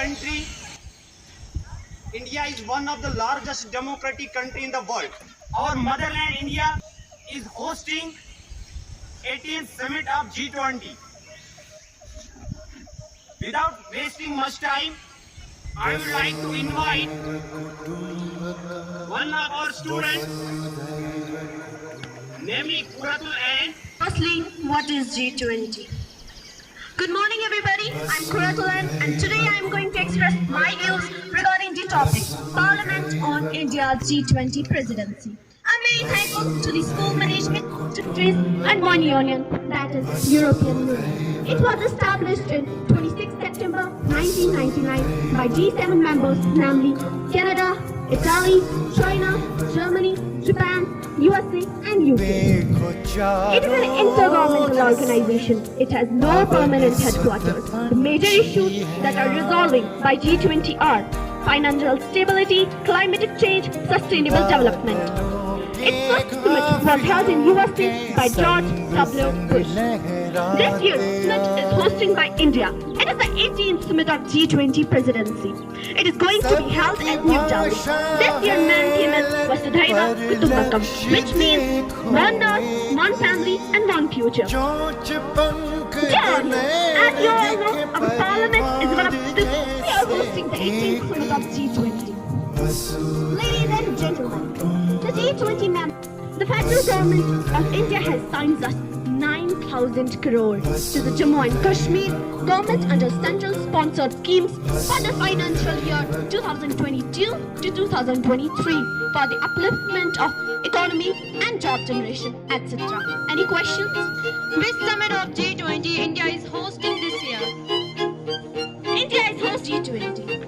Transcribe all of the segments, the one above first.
country, India is one of the largest democratic country in the world. Our motherland India is hosting 18th summit of G20. Without wasting much time, I would like to invite one of our students, namely Kuratul N. Firstly, what is G20? Good morning everybody, I'm Kuratulan and today I am going to express my views regarding the topic Parliament on India's G20 presidency. I'm very thankful to the school management, secretaries and one union, that is European Union. It was established in 26 September 1999 by G7 members, namely Canada, Italy, China, Germany, Japan, USA and UK. It is an intergovernmental organization. It has no permanent headquarters. The major issues that are resolving by G20 are financial stability, climate change, sustainable development. Its first summit was held in USA by George W. Bush. This year's summit is hosted by India. It is the 18th summit of G20 presidency. It is going to be held at New Delhi. This year's main theme is Vasudhaiva Kutumbakam, which means one earth, one family and one future. Dear audience, as you all know, our parliament is one of the... We are hosting the 18th summit of G20. Ladies and gentlemen, the G20 members, the federal government of India has signed us 9,000 crores to the Jammu and Kashmir government under central sponsored schemes for the financial year 2022 to 2023 for the upliftment of economy and job generation, etc. Any questions? Which summit of G20 India is hosting this year? India is hosting G20.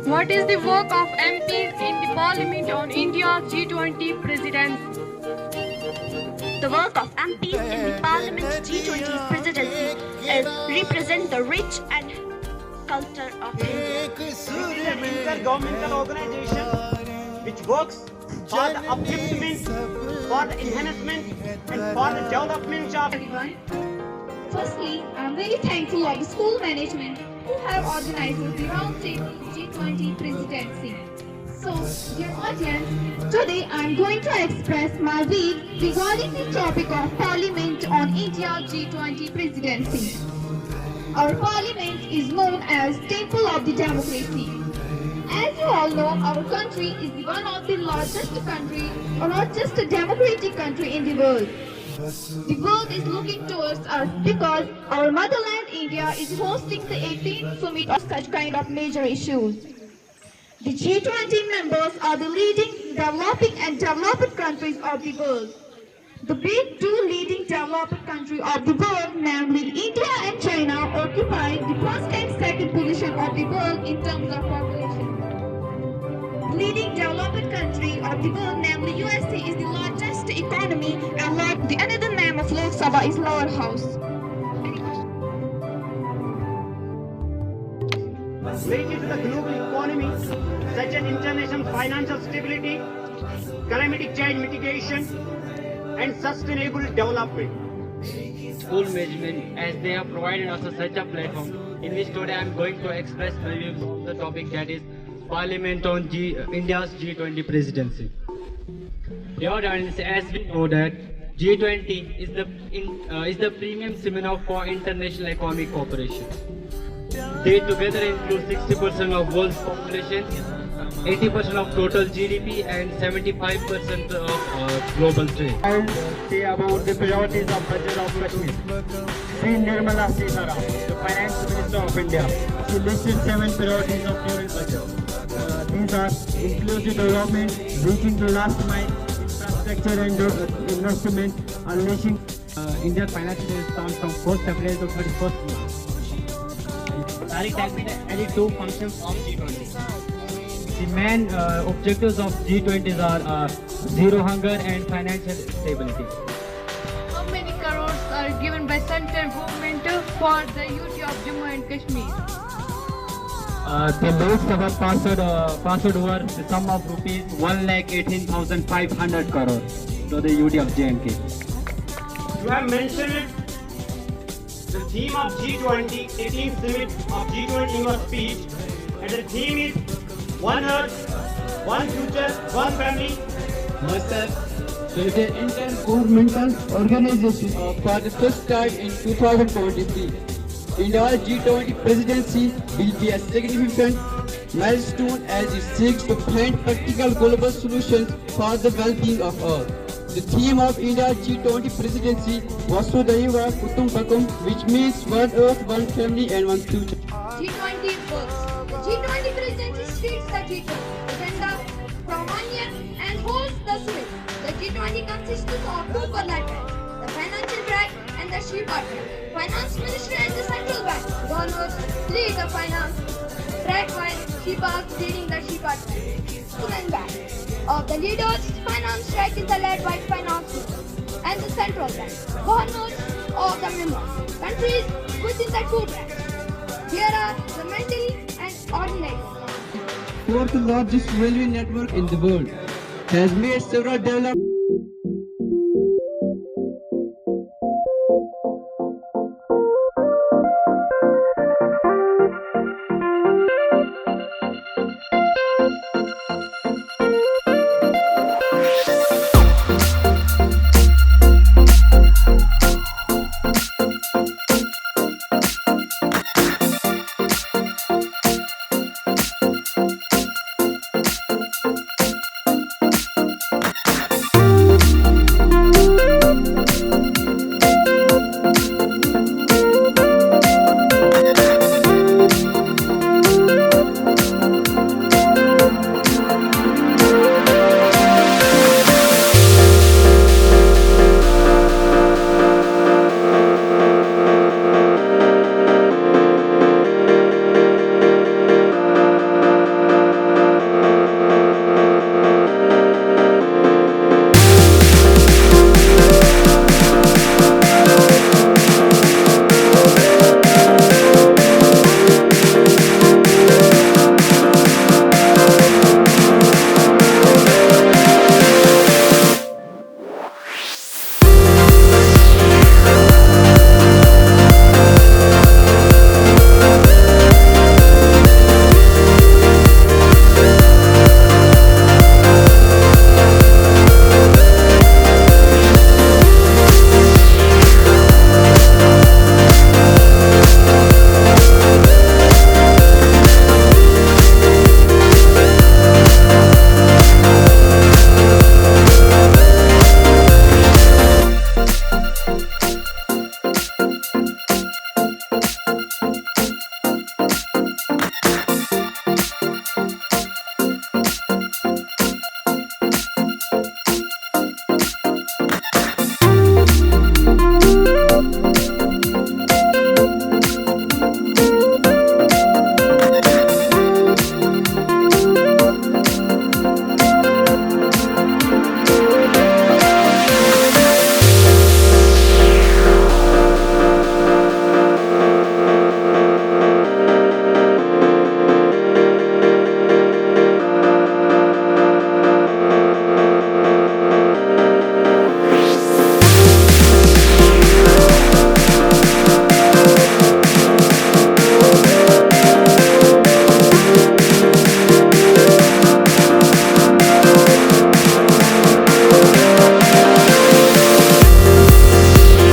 What is the work of MPs in the Parliament on India's G20 presidency? The work of MPs in the Parliament G20 presidency is represent the rich and culture of India. This is an intergovernmental organization which works for the upliftment, for the enhancement and for the development of Everyone. Firstly, I am very thankful of the school management who have organized the roundtable G20 presidency. So, dear audience, today I am going to express my views regarding the topic of Parliament on India's G20 presidency. Our Parliament is known as Temple of the Democracy. As you all know, our country is one of the largest country, or not just a democratic country in the world. The world is looking towards us because our motherland India is hosting the 18th summit of such kind of major issues. The G20 members are the leading developing and developed countries of the world. The big two leading developed countries of the world, namely India and China, occupy the first and second position of the world in terms of population. The leading developed country of the world, namely USA, is the largest economy, and like the another name of Lok Sabha is Lower House. related to the global economy, such as international financial stability, climatic change mitigation, and sustainable development. School management, as they have provided us such a platform in which today I am going to express my views on the topic, that is Parliament on India's G20 presidency. Dear audience, as we know that G20 is the premium seminar for international economic cooperation. They together include 60% of world's population, 80% of total GDP and 75% of global trade. I'll say about the priorities of budget of Kashmir. Sri Nirmala Sitharaman, the Finance Minister of India, she listed 7 priorities of new budget. These are inclusive development, reaching the last mile, infrastructure and investment, unleashing. India's financial year starts from 1st April to 31st March. Tariq has two functions of G20. The main objectives of G20 are zero hunger and financial stability. How many crores are given by central government for the unity of Jammu and Kashmir? The Lok Sabha passed over the sum of rupees 1,18,500 crores to the UT of J&K. You have mentioned the theme of G20, 18th summit of G20 was speech, and the theme is One Earth, One Future, One Family. Myself, the Intergovernmental Organization for the first time in 2023. India's G20 presidency will be a significant milestone as it seeks to find practical global solutions for the well-being of all. The theme of India's G20 presidency was Vasudhaiva Kutumbakam, which means one earth, one family and one future. G20 works. The G20 presidency states the G20 agenda from 1 year and holds the summit. The G20 consists of two parliaments, the financial track and the SHIPA track. Finance Minister and the central bank governors lead the finance track while SHIPA leading the SHIPA track. Student bank. Of the leaders, finance track is led by finance minister and the central bank governors of the member countries within the two tracks. Here are the mentally and ordinary. Fourth largest railway network in the world, has made several developments.